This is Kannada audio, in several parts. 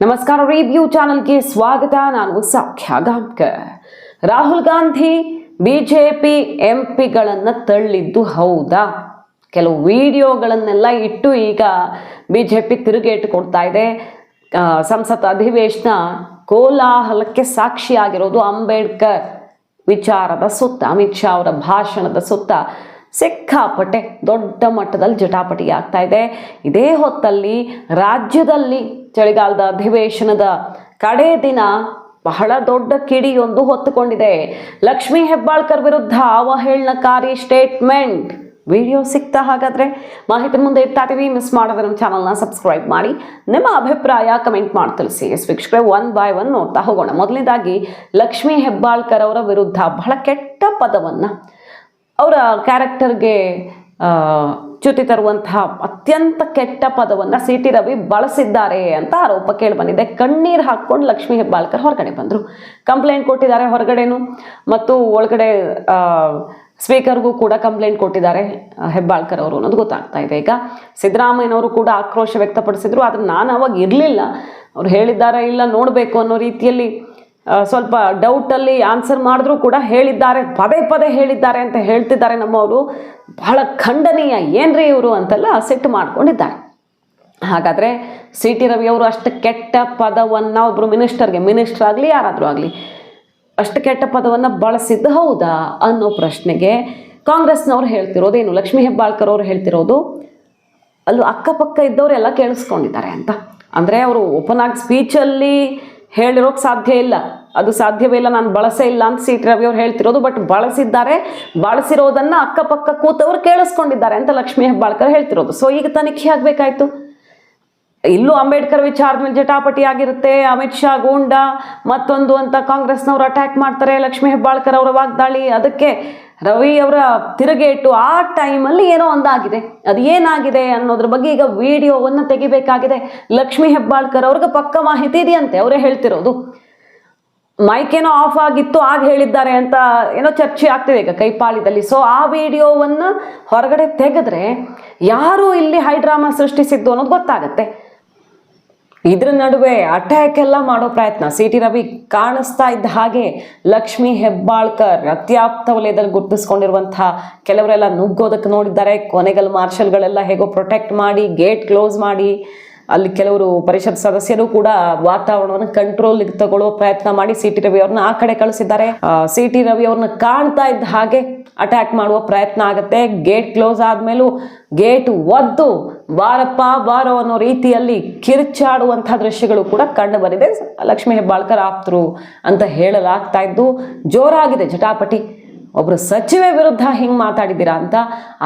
ನಮಸ್ಕಾರ, ರಿವ್ಯೂ ಚಾನಲ್ಗೆ ಸ್ವಾಗತ. ನಾನು ಸೌಖ್ಯ ಗಾಂವ್ಕರ್. ರಾಹುಲ್ ಗಾಂಧಿ ಬಿಜೆಪಿ ಎಂಪಿಗಳನ್ನು ತಳ್ಳಿದ್ದು ಹೌದಾ? ಕೆಲವು ವಿಡಿಯೋಗಳನ್ನೆಲ್ಲ ಇಟ್ಟು ಈಗ ಬಿಜೆಪಿ ತಿರುಗೇಟು ಕೊಡ್ತಾ ಇದೆ. ಸಂಸತ್ ಅಧಿವೇಶನ ಕೋಲಾಹಲಕ್ಕೆ ಸಾಕ್ಷಿಯಾಗಿರೋದು ಅಂಬೇಡ್ಕರ್ ವಿಚಾರದ ಸುತ್ತ, ಅಮಿತ್ ಶಾ ಅವರ ಭಾಷಣದ ಸುತ್ತ ಸಿಕ್ಕಾಪಟ್ಟೆ ದೊಡ್ಡ ಮಟ್ಟದಲ್ಲಿ ಜಟಾಪಟಿ ಆಗ್ತಾ ಇದೆ. ಇದೇ ಹೊತ್ತಲ್ಲಿ ರಾಜ್ಯದಲ್ಲಿ ಚಳಿಗಾಲದ ಅಧಿವೇಶನದ ಕಡೆ ದಿನ ಬಹಳ ದೊಡ್ಡ ಕಿಡಿಯೊಂದು ಹೊತ್ತುಕೊಂಡಿದೆ. ಲಕ್ಷ್ಮೀ ಹೆಬ್ಬಾಳ್ಕರ್ ವಿರುದ್ಧ ಅವಹೇಳನಕಾರಿ ಸ್ಟೇಟ್ಮೆಂಟ್. ವಿಡಿಯೋ ಸಿಗ್ತಾ? ಹಾಗಾದ್ರೆ ಮಾಹಿತಿ ಮುಂದೆ ಇಡ್ತಾ ಇದೀವಿ. ಮಿಸ್ ಮಾಡಿದ್ರೆ ನಮ್ಮ ಚಾನಲ್ನ ಸಬ್ಸ್ಕ್ರೈಬ್ ಮಾಡಿ, ನಿಮ್ಮ ಅಭಿಪ್ರಾಯ ಕಮೆಂಟ್ ಮಾಡಿ ತಿಳಿಸಿ. ವೀಕ್ಷಕರೇ, ಒನ್ ಬೈ ಒನ್ ನೋಡ್ತಾ ಹೋಗೋಣ. ಮೊದಲನೇದಾಗಿ ಲಕ್ಷ್ಮೀ ಹೆಬ್ಬಾಳ್ಕರ್ ಅವರ ವಿರುದ್ಧ ಬಹಳ ಕೆಟ್ಟ ಪದವನ್ನು, ಅವರ ಕ್ಯಾರೆಕ್ಟರ್ಗೆ ಚ್ಯುತಿ ತರುವಂತಹ ಅತ್ಯಂತ ಕೆಟ್ಟ ಪದವನ್ನು ಸಿ ಟಿ ರವಿ ಬಳಸಿದ್ದಾರೆ ಅಂತ ಆರೋಪ ಕೇಳಿಬಂದಿದೆ. ಕಣ್ಣೀರು ಹಾಕ್ಕೊಂಡು ಲಕ್ಷ್ಮೀ ಹೆಬ್ಬಾಳ್ಕರ್ ಹೊರಗಡೆ ಬಂದರು, ಕಂಪ್ಲೇಂಟ್ ಕೊಟ್ಟಿದ್ದಾರೆ ಹೊರಗಡೆನು, ಮತ್ತು ಒಳಗಡೆ ಸ್ಪೀಕರ್ಗೂ ಕೂಡ ಕಂಪ್ಲೇಂಟ್ ಕೊಟ್ಟಿದ್ದಾರೆ ಹೆಬ್ಬಾಳ್ಕರ್ ಅವರು ಅನ್ನೋದು ಗೊತ್ತಾಗ್ತಾ ಇದೆ. ಈಗ ಸಿದ್ದರಾಮಯ್ಯನವರು ಕೂಡ ಆಕ್ರೋಶ ವ್ಯಕ್ತಪಡಿಸಿದ್ರು, ಆದರೆ ನಾನು ಅವಾಗ ಇರಲಿಲ್ಲ, ಅವ್ರು ಹೇಳಿದ್ದಾರೆ ಇಲ್ಲ ನೋಡಬೇಕು ಅನ್ನೋ ರೀತಿಯಲ್ಲಿ ಸ್ವಲ್ಪ ಡೌಟಲ್ಲಿ ಆನ್ಸರ್ ಮಾಡಿದ್ರು ಕೂಡ ಹೇಳಿದ್ದಾರೆ, ಪದೇ ಪದೇ ಹೇಳಿದ್ದಾರೆ ಅಂತ ಹೇಳ್ತಿದ್ದಾರೆ ನಮ್ಮವರು. ಬಹಳ ಖಂಡನೀಯ, ಏನ್ರಿ ಇವರು ಅಂತೆಲ್ಲ ಸಿಟ್ಟು ಮಾಡ್ಕೊಂಡಿದ್ದಾರೆ. ಹಾಗಾದರೆ ಸಿ ಟಿ ರವಿ ಅವರು ಅಷ್ಟು ಕೆಟ್ಟ ಪದವನ್ನು ಒಬ್ಬರು ಮಿನಿಸ್ಟರ್ ಆಗಲಿ ಯಾರಾದರೂ ಆಗಲಿ ಅಷ್ಟು ಕೆಟ್ಟ ಪದವನ್ನು ಬಳಸಿದ್ದು ಹೌದಾ ಅನ್ನೋ ಪ್ರಶ್ನೆಗೆ ಕಾಂಗ್ರೆಸ್ನವ್ರು ಹೇಳ್ತಿರೋದೇನು, ಲಕ್ಷ್ಮೀ ಹೆಬ್ಬಾಳ್ಕರ್ ಅವರು ಹೇಳ್ತಿರೋದು ಅಲ್ಲೂ ಅಕ್ಕಪಕ್ಕ ಇದ್ದವರೆಲ್ಲ ಕೇಳಿಸ್ಕೊಂಡಿದ್ದಾರೆ ಅಂತ. ಅಂದರೆ ಅವರು ಓಪನ್ ಆಗಿ ಸ್ಪೀಚಲ್ಲಿ ಹೇಳಿರೋಕ್ಕೆ ಸಾಧ್ಯ ಇಲ್ಲ, ಅದು ಸಾಧ್ಯವೇ ಇಲ್ಲ, ನಾನು ಬಳಸೇ ಇಲ್ಲ ಅಂತ ಸಿ ಟಿ ರವಿ ಅವ್ರು ಹೇಳ್ತಿರೋದು. ಬಟ್ ಬಳಸಿರೋದನ್ನು ಅಕ್ಕಪಕ್ಕ ಕೂತವ್ರು ಕೇಳಿಸ್ಕೊಂಡಿದ್ದಾರೆ ಅಂತ ಲಕ್ಷ್ಮೀ ಹೆಬ್ಬಾಳ್ಕರ್ ಹೇಳ್ತಿರೋದು. ಸೊ ಈಗ ತನಿಖೆ ಆಗಬೇಕಾಯ್ತು. ಇಲ್ಲೂ ಅಂಬೇಡ್ಕರ್ ವಿಚಾರದ ಮೇಲೆ ಜಟಾಪಟಿ ಆಗಿರುತ್ತೆ, ಅಮಿತ್ ಶಾ ಗೂಂಡ ಮತ್ತೊಂದು ಅಂತ ಕಾಂಗ್ರೆಸ್ನವ್ರು ಅಟ್ಯಾಕ್ ಮಾಡ್ತಾರೆ, ಲಕ್ಷ್ಮೀ ಹೆಬ್ಬಾಳ್ಕರ್ ಅವರ ವಾಗ್ದಾಳಿ, ಅದಕ್ಕೆ ರವಿ ಅವರ ತಿರುಗೇಟು. ಆ ಟೈಮಲ್ಲಿ ಏನೋ ಒಂದಾಗಿದೆ, ಅದು ಏನಾಗಿದೆ ಅನ್ನೋದ್ರ ಬಗ್ಗೆ ಈಗ ವಿಡಿಯೋವನ್ನು ತೆಗಿಬೇಕಾಗಿದೆ. ಲಕ್ಷ್ಮೀ ಹೆಬ್ಬಾಳ್ಕರ್ ಅವ್ರಿಗೆ ಪಕ್ಕ ಮಾಹಿತಿ ಇದೆಯಂತೆ, ಅವರೇ ಹೇಳ್ತಿರೋದು. ಮೈಕ್ ಏನೋ ಆಫ್ ಆಗಿತ್ತು, ಆಗ ಹೇಳಿದ್ದಾರೆ ಅಂತ ಏನೋ ಚರ್ಚೆ ಆಗ್ತಿದೆ ಈಗ ಕೈಪಾಳಿದಲ್ಲಿ. ಸೊ ಆ ವಿಡಿಯೋವನ್ನು ಹೊರಗಡೆ ತೆಗೆದ್ರೆ ಯಾರು ಇಲ್ಲಿ ಹೈಡ್ರಾಮಾ ಸೃಷ್ಟಿಸಿದ್ದು ಅನ್ನೋದು ಗೊತ್ತಾಗತ್ತೆ. ಇದ್ರ ನಡುವೆ ಅಟ್ಯಾಕ್ ಎಲ್ಲ ಮಾಡೋ ಪ್ರಯತ್ನ ಸಿ ಟಿ ರವಿ ಕಾಣಿಸ್ತಾ ಇದ್ದ ಹಾಗೆ ಲಕ್ಷ್ಮೀ ಹೆಬ್ಬಾಳ್ಕರ್ ಅತ್ಯಾಪ್ತ ವಲಯದಲ್ಲಿ ಗುರುತಿಸ್ಕೊಂಡಿರುವಂತಹ ಕೆಲವರೆಲ್ಲ ನುಗ್ಗೋದಕ್ಕೆ ನೋಡಿದ್ದಾರೆ. ಕೊನೆಗಲ್ ಮಾರ್ಷಲ್ಗಳೆಲ್ಲ ಹೇಗೋ ಪ್ರೊಟೆಕ್ಟ್ ಮಾಡಿ ಗೇಟ್ ಕ್ಲೋಸ್ ಮಾಡಿ, ಅಲ್ಲಿ ಕೆಲವರು ಪರಿಷತ್ ಸದಸ್ಯರು ಕೂಡ ವಾತಾವರಣವನ್ನು ಕಂಟ್ರೋಲ್ಗೆ ತಗೊಳ್ಳೋ ಪ್ರಯತ್ನ ಮಾಡಿ ಸಿ ಟಿ ರವಿ ಅವ್ರನ್ನ ಆ ಕಡೆ ಕಳಿಸಿದ್ದಾರೆ. ಸಿ ಟಿ ರವಿ ಅವ್ರನ್ನ ಕಾಣ್ತಾ ಇದ್ದ ಹಾಗೆ ಅಟ್ಯಾಕ್ ಮಾಡುವ ಪ್ರಯತ್ನ ಆಗುತ್ತೆ. ಗೇಟ್ ಕ್ಲೋಸ್ ಆದ್ಮೇಲೂ ಗೇಟ್ ಒದ್ದು ಬಾರಪ್ಪ ಬಾರೋ ಅನ್ನೋ ರೀತಿಯಲ್ಲಿ ಕಿರ್ಚಾಡುವಂತಹ ದೃಶ್ಯಗಳು ಕೂಡ ಕಂಡು ಬಂದಿದೆ. ಲಕ್ಷ್ಮೀ ಹೆಬ್ಬಾಳ್ಕರ್ ಆಪ್ತರು ಅಂತ ಹೇಳಲಾಗ್ತಾ ಇದ್ದು ಜೋರಾಗಿದೆ ಜಟಾಪಟಿ. ಒಬ್ರು ಸಚಿವೆ ವಿರುದ್ಧ ಹಿಂಗೆ ಮಾತಾಡಿದ್ದೀರಾ ಅಂತ.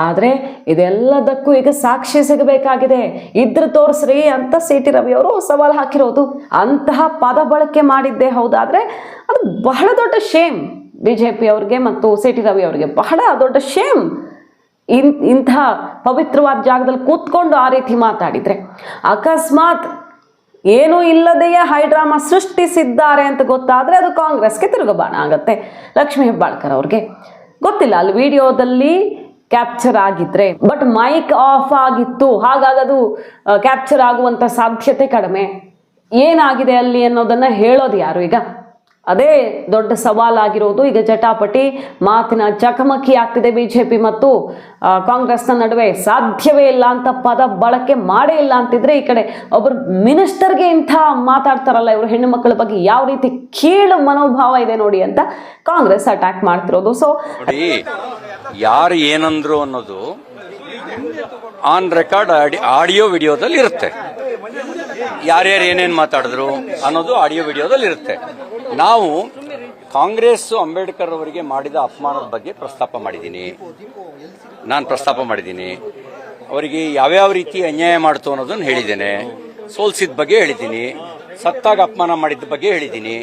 ಆದರೆ ಇದೆಲ್ಲದಕ್ಕೂ ಈಗ ಸಾಕ್ಷಿ ಸಿಗಬೇಕಾಗಿದೆ, ಇದ್ರ ತೋರಿಸ್ರಿ ಅಂತ ಸಿ ಟಿ ರವಿ ಅವರು ಸವಾಲು ಹಾಕಿರೋದು. ಅಂತಹ ಪದ ಬಳಕೆ ಮಾಡಿದ್ದೇ ಹೌದಾದರೆ ಅದು ಬಹಳ ದೊಡ್ಡ ಶೇಮ್ ಬಿಜೆಪಿ ಅವ್ರಿಗೆ ಮತ್ತು ಸಿ ಟಿ ರವಿ ಅವರಿಗೆ, ಬಹಳ ದೊಡ್ಡ ಶೇಮ್. ಇಂಥ ಪವಿತ್ರವಾದ ಜಾಗದಲ್ಲಿ ಕೂತ್ಕೊಂಡು ಆ ರೀತಿ ಮಾತಾಡಿದರೆ, ಅಕಸ್ಮಾತ್ ಏನೂ ಇಲ್ಲದೆಯೇ ಹೈಡ್ರಾಮಾ ಸೃಷ್ಟಿಸಿದ್ದಾರೆ ಅಂತ ಗೊತ್ತಾದರೆ ಅದು ಕಾಂಗ್ರೆಸ್ಗೆ ತಿರುಗಬಾಣ ಆಗುತ್ತೆ. ಲಕ್ಷ್ಮೀ ಹೆಬ್ಬಾಳ್ಕರ್ ಅವ್ರಿಗೆ ಗೊತ್ತಿಲ್ಲ, ಅಲ್ಲಿ ವಿಡಿಯೋದಲ್ಲಿ ಕ್ಯಾಪ್ಚರ್ ಆಗಿದ್ರೆ, ಬಟ್ ಮೈಕ್ ಆಫ್ ಆಗಿತ್ತು, ಹಾಗಾಗಿ ಅದು ಕ್ಯಾಪ್ಚರ್ ಆಗುವಂಥ ಸಾಧ್ಯತೆ ಕಡಿಮೆ. ಏನಾಗಿದೆ ಅಲ್ಲಿ ಅನ್ನೋದನ್ನು ಹೇಳೋದು ಯಾರು? ಈಗ ಅದೇ ದೊಡ್ಡ ಸವಾಲಾಗಿರೋದು. ಈಗ ಜಟಾಪಟಿ ಮಾತಿನ ಚಕಮಕಿ ಆಗ್ತಿದೆ ಬಿಜೆಪಿ ಮತ್ತು ಕಾಂಗ್ರೆಸ್ನ ನಡುವೆ. ಸಾಧ್ಯವೇ ಇಲ್ಲ ಅಂತ ಪದ ಬಳಕೆ ಮಾಡೇ ಇಲ್ಲ ಅಂತಿದ್ರೆ, ಈ ಕಡೆ ಒಬ್ಬರು ಮಿನಿಸ್ಟರ್ಗೆ ಇಂಥ ಮಾತಾಡ್ತಾರಲ್ಲ ಇವರು, ಹೆಣ್ಣು ಮಕ್ಕಳ ಬಗ್ಗೆ ಯಾವ ರೀತಿ ಕೀಳು ಮನೋಭಾವ ಇದೆ ನೋಡಿ ಅಂತ ಕಾಂಗ್ರೆಸ್ ಅಟ್ಯಾಕ್ ಮಾಡ್ತಿರೋದು. ಸೊ ಯಾರು ಏನಂದ್ರು ಅನ್ನೋದು ಆನ್ ರೆಕಾರ್ಡ್ ಆಡಿಯೋ ವಿಡಿಯೋದಲ್ಲಿ ಇರುತ್ತೆ. ಯಾರ್ಯಾರು ಏನೇನು ಮಾತಾಡಿದ್ರು ಅನ್ನೋದು ಆಡಿಯೋ ವಿಡಿಯೋದಲ್ಲಿ ಇರುತ್ತೆ. ನಾವು ಕಾಂಗ್ರೆಸ್ ಅಂಬೇಡ್ಕರ್ ಅವರಿಗೆ ಮಾಡಿದ ಅಪಮಾನದ ಬಗ್ಗೆ ಪ್ರಸ್ತಾಪ ಮಾಡಿದ್ದೀನಿ. ಅವರಿಗೆ ಯಾವ್ಯಾವ ರೀತಿ ಅನ್ಯಾಯ ಮಾಡ್ತು ಅನ್ನೋದನ್ನು ಹೇಳಿದ್ದೇನೆ. ಸೋಲ್ಸಿದ ಬಗ್ಗೆ ಹೇಳಿದ್ದೀನಿ, ಸತ್ತಾಗ ಅಪಮಾನ ಮಾಡಿದ ಬಗ್ಗೆ ಹೇಳಿದ್ದೀನಿ,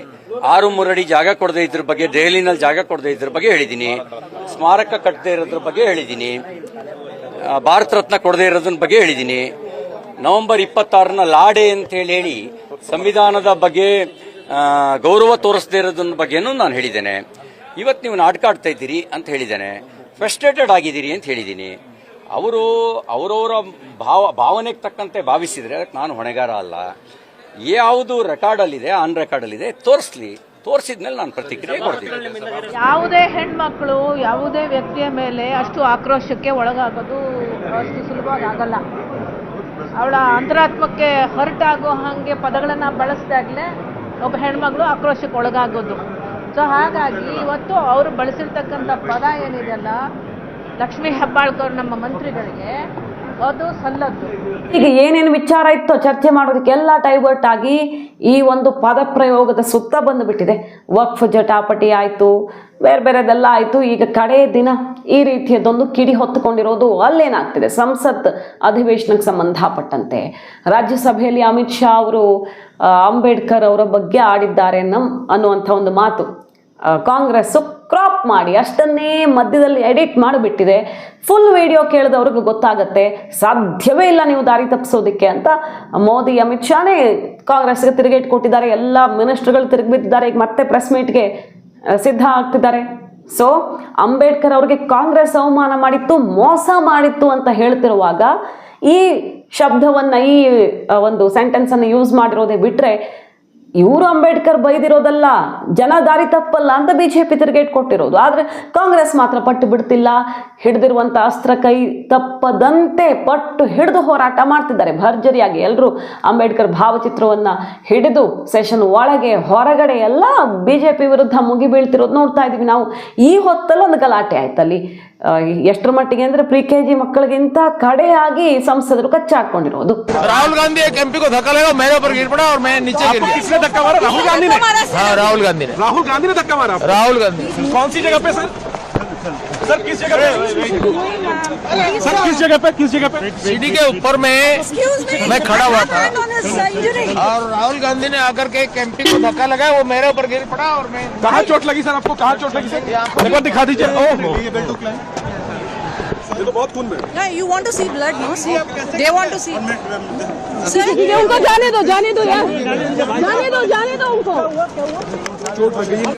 6 ಅಡಿ ಜಾಗ ಕೊಡದೇ ಇದ್ರ ಬಗ್ಗೆ, ದೆಹಲಿನಲ್ಲಿ ಜಾಗ ಕೊಡದೇ ಇದ್ರ ಬಗ್ಗೆ ಹೇಳಿದ್ದೀನಿ, ಸ್ಮಾರಕ ಕಟ್ಟದೇ ಇರೋದ್ರ ಬಗ್ಗೆ ಹೇಳಿದ್ದೀನಿ, ಭಾರತ ರತ್ನ ಕೊಡದೇ ಇರೋದ್ರ ಬಗ್ಗೆ ಹೇಳಿದ್ದೀನಿ, ನವೆಂಬರ್ 26ನ ಲಾಡೆ ಅಂತ ಹೇಳಿ ಸಂವಿಧಾನದ ಬಗ್ಗೆ ಗೌರವ ತೋರಿಸದೇ ಇರೋದನ್ನ ಬಗ್ಗೆನೂ ನಾನು ಹೇಳಿದ್ದೇನೆ. ಇವತ್ತು ನೀವು ನಾಟಕ ಆಡ್ತಾ ಇದ್ದೀರಿ ಅಂತ ಹೇಳಿದ್ದೇನೆ, ಫ್ರಸ್ಟ್ರೇಟೆಡ್ ಆಗಿದ್ದೀರಿ ಅಂತ ಹೇಳಿದ್ದೀನಿ. ಅವರವರ ಭಾವನೆಗೆ ತಕ್ಕಂತೆ ಭಾವಿಸಿದ್ರೆ ಅದಕ್ಕೆ ನಾನು ಹೊಣೆಗಾರ ಅಲ್ಲ. ಯಾವುದು ರೆಕಾರ್ಡಲ್ಲಿದೆ ಆನ್ ರೆಕಾರ್ಡಲ್ಲಿದೆ ತೋರಿಸಿದ್ಮೇಲೆ ನಾನು ಪ್ರತಿಕ್ರಿಯೆ ಕೊಡ್ತೀನಿ. ಯಾವುದೇ ಹೆಣ್ಮಕ್ಳು ಯಾವುದೇ ವ್ಯಕ್ತಿಯ ಮೇಲೆ ಅಷ್ಟು ಆಕ್ರೋಶಕ್ಕೆ ಒಳಗಾಗೋದು ಅಷ್ಟು ಸುಲಭವಾಗಿ ಆಗಲ್ಲ. ಅವಳ ಅಂತರಾತ್ಮಕ್ಕೆ ಹರ್ಟ್ ಆಗೋ ಹಾಗೆ ಪದಗಳನ್ನು ಬಳಸಿದಾಗಲೇ ಒಬ್ಬ ಹೆಣ್ಮಗಳು ಆಕ್ರೋಶಕ್ಕೆ ಒಳಗಾಗೋದು. ಸೊ ಹಾಗಾಗಿ ಇವತ್ತು ಅವರು ಬಳಸಿರ್ತಕ್ಕಂಥ ಪದ ಏನಿದೆಯಲ್ಲ, ಲಕ್ಷ್ಮೀ ಹೆಬ್ಬಾಳ್ಕರ್ ನಮ್ಮ ಮಂತ್ರಿಗಳಿಗೆ ಅದು ಸಲ್ಲದ್ದು. ಈಗ ಏನೇನು ವಿಚಾರ ಇತ್ತೋ ಚರ್ಚೆ ಮಾಡೋದಕ್ಕೆಲ್ಲ ಡೈವರ್ಟ್ ಆಗಿ ಈ ಒಂದು ಪದ ಪ್ರಯೋಗದ ಸುತ್ತ ಬಂದುಬಿಟ್ಟಿದೆ. ವಕ್ಫ್ ಜಟಾಪಟಿ ಆಯಿತು, ಬೇರೆ ಬೇರೆದೆಲ್ಲ ಆಯಿತು. ಈಗ ಕಡೆಯ ದಿನ ಈ ರೀತಿಯದೊಂದು ಕಿಡಿ ಹೊತ್ತುಕೊಂಡಿರೋದು ಅಲ್ಲೇನಾಗ್ತಿದೆ, ಸಂಸತ್ ಅಧಿವೇಶನಕ್ಕೆ ಸಂಬಂಧಪಟ್ಟಂತೆ ರಾಜ್ಯಸಭೆಯಲ್ಲಿ ಅಮಿತ್ ಶಾ ಅವರು ಅಂಬೇಡ್ಕರ್ ಅವರ ಬಗ್ಗೆ ಆಡಿದ್ದಾರೆ ಅನ್ನುವಂಥ ಒಂದು ಮಾತು ಕಾಂಗ್ರೆಸ್ಸು ಕ್ರಾಪ್ ಮಾಡಿ ಅಷ್ಟನ್ನೇ ಮಧ್ಯದಲ್ಲಿ ಎಡಿಟ್ ಮಾಡಿಬಿಟ್ಟಿದೆ. ಫುಲ್ ವಿಡಿಯೋ ಕೇಳಿದವ್ರಿಗೆ ಗೊತ್ತಾಗತ್ತೆ, ಸಾಧ್ಯವೇ ಇಲ್ಲ ನೀವು ದಾರಿ ತಪ್ಪಿಸೋದಕ್ಕೆ ಅಂತ ಮೋದಿ ಅಮಿತ್ ಶಾನೇ ಕಾಂಗ್ರೆಸ್ಗೆ ತಿರುಗೇಟ್ ಕೊಟ್ಟಿದ್ದಾರೆ. ಎಲ್ಲ ಮಿನಿಸ್ಟರ್ಗಳು ತಿರುಗಿಬಿಟ್ಟಿದ್ದಾರೆ. ಈಗ ಮತ್ತೆ ಪ್ರೆಸ್ ಮೀಟ್ಗೆ ಸಿದ್ಧ ಆಗ್ತಿದ್ದಾರೆ. ಸೊ ಅಂಬೇಡ್ಕರ್ ಅವ್ರಿಗೆ ಕಾಂಗ್ರೆಸ್ ಅವಮಾನ ಮಾಡಿತ್ತು, ಮೋಸ ಮಾಡಿತ್ತು ಅಂತ ಹೇಳ್ತಿರುವಾಗ ಈ ಶಬ್ದವನ್ನು, ಈ ಒಂದು ಸೆಂಟೆನ್ಸನ್ನು ಯೂಸ್ ಮಾಡಿರೋದೇ ಬಿಟ್ಟರೆ ಇವರು ಅಂಬೇಡ್ಕರ್ ಬೈದಿರೋದಲ್ಲ, ಜನ ದಾರಿ ತಪ್ಪಲ್ಲ ಅಂತ ಬಿಜೆಪಿ ತಿರುಗೇಟ್ ಕೊಟ್ಟಿರೋದು. ಆದರೆ ಕಾಂಗ್ರೆಸ್ ಮಾತ್ರ ಪಟ್ಟು ಬಿಡ್ತಿಲ್ಲ. ಹಿಡಿದಿರುವಂಥ ಅಸ್ತ್ರ ಕೈ ತಪ್ಪದಂತೆ ಪಟ್ಟು ಹಿಡಿದು ಹೋರಾಟ ಮಾಡ್ತಿದ್ದಾರೆ ಭರ್ಜರಿಯಾಗಿ. ಎಲ್ಲರೂ ಅಂಬೇಡ್ಕರ್ ಭಾವಚಿತ್ರವನ್ನು ಹಿಡಿದು ಸೆಷನ್ ಒಳಗೆ ಹೊರಗಡೆ ಎಲ್ಲ ಬಿಜೆಪಿ ವಿರುದ್ಧ ಮುಗಿ ಬೀಳ್ತಿರೋದು ನೋಡ್ತಾ ಇದ್ದೀವಿ ನಾವು. ಈ ಹೊತ್ತಲ್ಲಿ ಒಂದು ಗಲಾಟೆ ಆಯ್ತಲ್ಲಿ. ಎಷ್ಟರ ಮಟ್ಟಿಗೆ ಅಂದ್ರೆ ಪ್ರಿ-KG ಮಕ್ಕಳಿಗಿಂತ ಕಡೆಯಾಗಿ ಸಂಸದರು ಕಚ್ಚಾಕೊಂಡಿರೋದು. राहुल गांधी एक एमपी को धक्का लगा, मेरे ऊपर गिर पड़ा और मैं नीचे गिर गया। किसने धक्का मारा? राहुल गांधी ने? हाँ, राहुल गांधी ने। राहुल गांधी ने धक्का मारा? राहुल गांधी। कौन सी जगह पे सर? सर किस जगह पे? सर किस जगह पे? किस जगह पे? सीढ़ी के ऊपर में मैं खड़ा हुआ था और राहुल गांधी ने आकर के एक एमपी को धक्का लगाया, वो मेरे ऊपर गिर पड़ा और मैं। कहाँ चोट लगी सर आपको? कहाँ चोट लगी सर? एक बार दिखा दीजिए। ओह, ये तो बहुत खून में। Yeah, you want to see blood, no? See, they want to see. उनको जाने दो यार, जाने दो उनको. चोट लग गई।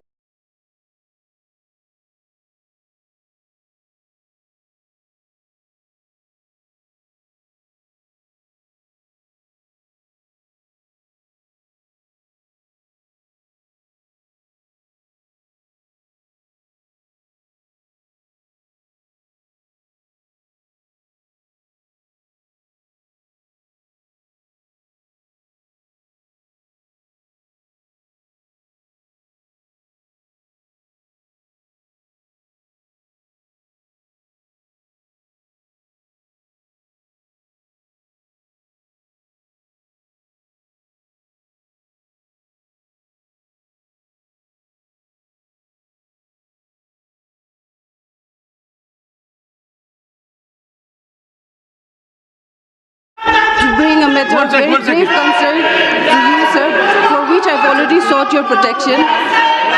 Bring a matter of very grave concern to you, sir, for which I've already sought your protection.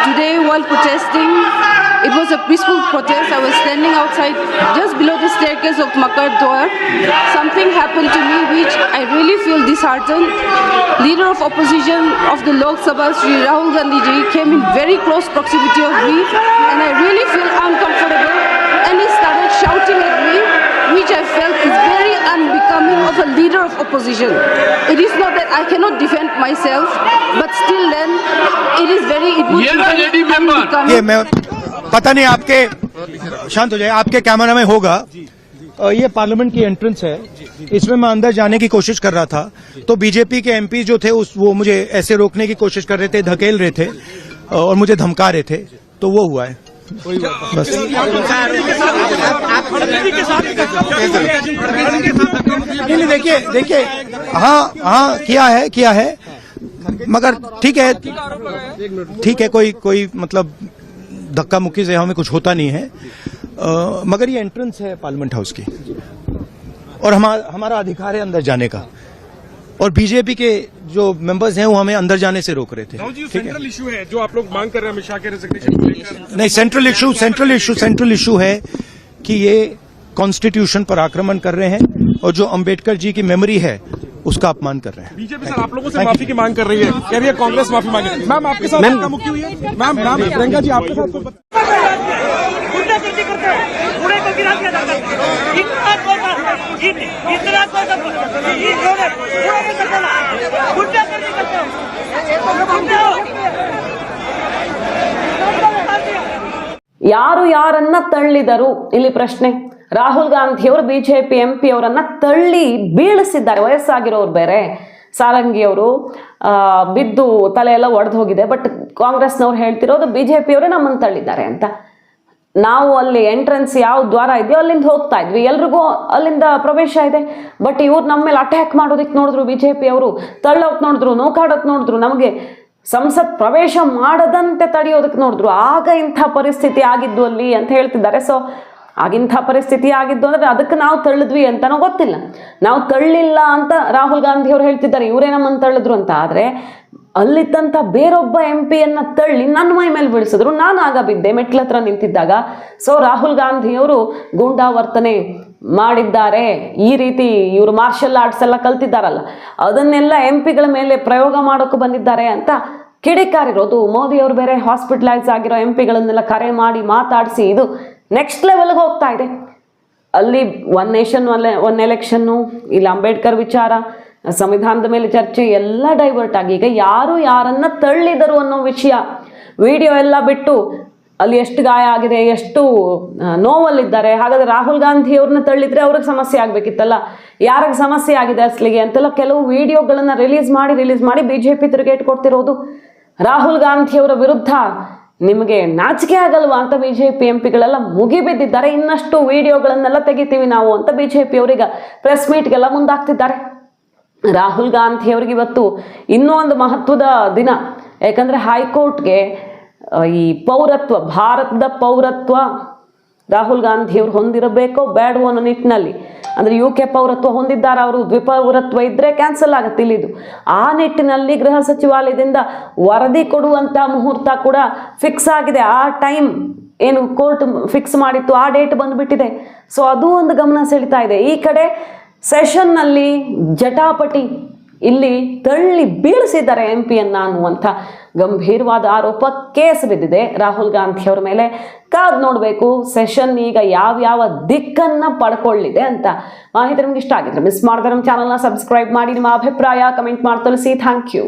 Today, while protesting, it was a peaceful protest. I was standing outside just below the staircase of Makar Dwar. Something happened to me which I really feel disheartened. Leader of opposition of the Lok Sabha, Shri Rahul Gandhi ji, came in very close proximity of me and I really feel uncomfortable and he started shouting at me, which I felt is very unbecoming of a leader of opposition. It is not that I cannot defend myself, but still then, it would be very unbecoming. ये मैं पता नहीं आपके शांत हो जाए, आपके कैमरा में होगा। ये पार्लियामेंट की एंट्रेंस है, इसमें मैं अंदर जाने की कोशिश कर रहा था तो बीजेपी के एमपी जो थे वो मुझे ऐसे रोकने की कोशिश कर रहे थे, धकेल रहे थे और मुझे धमका रहे थे, तो वो हुआ है बस। देखिए हाँ किया है मगर ठीक है कोई मतलब धक्का मुक्की से हमें कुछ होता नहीं है, मगर ये एंट्रेंस है पार्लियामेंट हाउस की और हमारा अधिकार है अंदर जाने का और बीजेपी के जो मेंबर्स हैं वो हमें अंदर जाने से रोक रहे थे। सेंट्रल इशू है जो आप लोग मांग कर रहे हैं अमित शाह के रेजिग्नेशन को लेकर। नहीं, सेंट्रल इशू है कि ये कॉन्स्टिट्यूशन पर आक्रमण कर रहे हैं और जो अंबेडकर जी की मेमोरी है उसका अपमान कर रहे हैं। बीजेपी सर आप लोगों से माफी की मांग कर रही है, कह रही है कांग्रेस माफी मांगे। मैम आपके साथ धक्का मुक्की हुई है? मैम प्रियंका जी आपके साथ इतना ಯಾರು ಯಾರನ್ನ ತಳ್ಳಿದರು ಇಲ್ಲಿ ಪ್ರಶ್ನೆ. ರಾಹುಲ್ ಗಾಂಧಿ ಅವರು ಬಿಜೆಪಿ MP ಅವರನ್ನ ತಳ್ಳಿ ಬೀಳಿಸಿದ್ದಾರೆ. ವಯಸ್ಸಾಗಿರೋರು ಬೇರೆ, ಸಾರಂಗಿ ಅವರು ಬಿದ್ದು ತಲೆ ಎಲ್ಲ ಒಡೆದು ಹೋಗಿದೆ. ಬಟ್ ಕಾಂಗ್ರೆಸ್ನವ್ರು ಹೇಳ್ತಿರೋದು ಬಿಜೆಪಿ ಅವರೇ ನಮ್ಮನ್ನು ತಳ್ಳಿದ್ದಾರೆ ಅಂತ. ನಾವು ಅಲ್ಲಿ ಎಂಟ್ರೆನ್ಸ್ ಯಾವ ದ್ವಾರ ಇದೆಯೋ ಅಲ್ಲಿಂದ ಹೋಗ್ತಾ ಇದ್ವಿ, ಎಲ್ರಿಗೂ ಅಲ್ಲಿಂದ ಪ್ರವೇಶ ಇದೆ. ಬಟ್ ಇವ್ರು ನಮ್ಮ ಮೇಲೆ ಅಟ್ಯಾಕ್ ಮಾಡೋದಕ್ಕೆ ನೋಡಿದ್ರು, ಬಿಜೆಪಿ ಅವರು ತಳ್ಳೋಕ್ ನೋಡಿದ್ರು, ನೂಕಾಡೋಕ್ ನೋಡಿದ್ರು, ನಮಗೆ ಸಂಸತ್ ಪ್ರವೇಶ ಮಾಡದಂತೆ ತಡೆಯೋದಕ್ಕೆ ನೋಡಿದ್ರು. ಆಗ ಇಂಥ ಪರಿಸ್ಥಿತಿ ಆಗಿದ್ದು ಅಲ್ಲಿ ಅಂತ ಹೇಳ್ತಿದ್ದಾರೆ. ಸೊ ಆಗಿಂಥ ಪರಿಸ್ಥಿತಿ ಆಗಿದ್ದು ಅಂದರೆ ಅದಕ್ಕೆ ನಾವು ತಳ್ಳಿದ್ವಿ ಅಂತನೋ ಗೊತ್ತಿಲ್ಲ. ನಾವು ತಳ್ಳಿಲ್ಲ ಅಂತ ರಾಹುಲ್ ಗಾಂಧಿ ಅವರು ಹೇಳ್ತಿದ್ದಾರೆ, ಇವರೇ ನಮ್ಮನ್ನು ತಳ್ಳಿದ್ರು ಅಂತ. ಆದರೆ ಅಲ್ಲಿದ್ದಂಥ ಬೇರೊಬ್ಬ MP ತಳ್ಳಿ ನನ್ನ ಮೈ ಮೇಲೆ ಬೀಳಿಸಿದ್ರು. ನಾನು ಆಗ ಬಿದ್ದೆ ಮೆಟ್ಲತ್ರ ನಿಂತಿದ್ದಾಗ. ಸೊ ರಾಹುಲ್ ಗಾಂಧಿಯವರು ಗೂಂಡಾವರ್ತನೆ ಮಾಡಿದ್ದಾರೆ, ಈ ರೀತಿ ಇವರು ಮಾರ್ಷಲ್ ಆರ್ಟ್ಸ್ ಎಲ್ಲ ಕಲ್ತಿದ್ದಾರಲ್ಲ ಅದನ್ನೆಲ್ಲ MP ಮೇಲೆ ಪ್ರಯೋಗ ಮಾಡೋಕೆ ಬಂದಿದ್ದಾರೆ ಅಂತ ಕಿಡಿಕಾರಿರೋದು. ಮೋದಿ ಅವರು ಬೇರೆ ಹಾಸ್ಪಿಟಲೈಸ್ ಆಗಿರೋ MP ಕರೆ ಮಾಡಿ ಮಾತಾಡಿಸಿ ಇದು ನೆಕ್ಸ್ಟ್ ಲೆವೆಲ್ಗೆ ಹೋಗ್ತಾ ಇದೆ. ಅಲ್ಲಿ ಒನ್ ನೇಷನ್ ಒನ್ ಎಲೆಕ್ಷನ್ನು, ಇಲ್ಲಿ ಅಂಬೇಡ್ಕರ್ ವಿಚಾರ, ಸಂವಿಧಾನದ ಮೇಲೆ ಚರ್ಚೆ ಎಲ್ಲ ಡೈವರ್ಟ್ ಆಗಿ ಈಗ ಯಾರು ಯಾರನ್ನ ತಳ್ಳಿದರು ಅನ್ನೋ ವಿಷಯ ವಿಡಿಯೋ ಎಲ್ಲ ಬಿಟ್ಟು ಅಲ್ಲಿ ಎಷ್ಟು ಗಾಯ ಆಗಿದೆ, ಎಷ್ಟು ನೋವಲ್ಲಿದ್ದಾರೆ. ಹಾಗಾದ್ರೆ ರಾಹುಲ್ ಗಾಂಧಿ ಅವ್ರನ್ನ ತಳ್ಳಿದ್ರೆ ಅವ್ರಿಗೆ ಸಮಸ್ಯೆ ಆಗಬೇಕಿತ್ತಲ್ಲ, ಯಾರಿಗೆ ಸಮಸ್ಯೆ ಆಗಿದೆ ಅಸಲಿಗೆ ಅಂತೆಲ್ಲ ಕೆಲವು ವಿಡಿಯೋಗಳನ್ನು ರಿಲೀಸ್ ಮಾಡಿ ಬಿಜೆಪಿ ತಿರುಗೇಟ್ ಕೊಡ್ತಿರೋದು. ರಾಹುಲ್ ಗಾಂಧಿ ಅವರ ವಿರುದ್ಧ ನಿಮಗೆ ನಾಚಿಕೆ ಆಗಲ್ವಾ ಅಂತ ಬಿಜೆಪಿ MP ಮುಗಿಬಿದ್ದಿದ್ದಾರೆ. ಇನ್ನಷ್ಟು ವಿಡಿಯೋಗಳನ್ನೆಲ್ಲ ತೆಗಿತೀವಿ ನಾವು ಅಂತ ಬಿಜೆಪಿ ಅವರಿಗೆ ಪ್ರೆಸ್ ಮೀಟ್ಗೆಲ್ಲ ಮುಂದಾಗ್ತಿದ್ದಾರೆ. ರಾಹುಲ್ ಗಾಂಧಿ ಅವ್ರಿಗೆ ಇವತ್ತು ಇನ್ನೂ ಒಂದು ಮಹತ್ವದ ದಿನ. ಯಾಕಂದರೆ ಹೈಕೋರ್ಟ್ಗೆ ಈ ಪೌರತ್ವ, ಭಾರತದ ಪೌರತ್ವ ರಾಹುಲ್ ಗಾಂಧಿ ಅವರು ಹೊಂದಿರಬೇಕೋ ಬೇಡವೋ ಅನ್ನೋ ನಿಟ್ಟಿನಲ್ಲಿ, ಅಂದರೆ UK ಪೌರತ್ವ ಹೊಂದಿದ್ದಾರೆ ಅವರು, ದ್ವಿಪೌರತ್ವ ಇದ್ದರೆ ಕ್ಯಾನ್ಸಲ್ ಆಗುತ್ತೆ ಇಲ್ಲಿದು. ಆ ನಿಟ್ಟಿನಲ್ಲಿ ಗೃಹ ಸಚಿವಾಲಯದಿಂದ ವರದಿ ಕೊಡುವಂಥ ಮುಹೂರ್ತ ಕೂಡ ಫಿಕ್ಸ್ ಆಗಿದೆ. ಆ ಟೈಮ್ ಏನು ಕೋರ್ಟ್ ಫಿಕ್ಸ್ ಮಾಡಿತ್ತು ಆ ಡೇಟ್ ಬಂದುಬಿಟ್ಟಿದೆ. ಸೊ ಅದು ಒಂದು ಗಮನ ಸೆಳೀತಾ ಇದೆ. ಈ ಕಡೆ ಸೆಷನ್ನಲ್ಲಿ ಜಟಾಪಟಿ, ಇಲ್ಲಿ ತಳ್ಳಿ ಬೀಳಿಸಿದ್ದಾರೆ MP ಅನ್ನುವಂಥ ಗಂಭೀರವಾದ ಆರೋಪ ಕೇಸ್ ಬಿದ್ದಿದೆ ರಾಹುಲ್ ಗಾಂಧಿ ಅವರ ಮೇಲೆ. ಕಾದ್ ನೋಡಬೇಕು ಸೆಷನ್ ಈಗ ಯಾವ ದಿಕ್ಕನ್ನು ಪಡ್ಕೊಳ್ಳಿದೆ ಅಂತ. ಮಾಹಿತಿ ನಿಮ್ಗೆ ಇಷ್ಟ ಆಗಿದ್ರೆ ಮಿಸ್ ಮಾಡಿದ್ರೆ ನಮ್ಮ ಚಾನಲ್ನ ಸಬ್ಸ್ಕ್ರೈಬ್ ಮಾಡಿ, ನಿಮ್ಮ ಅಭಿಪ್ರಾಯ ಕಮೆಂಟ್ ಮಾಡಿ ತಿಳಿಸಿ. Thank you.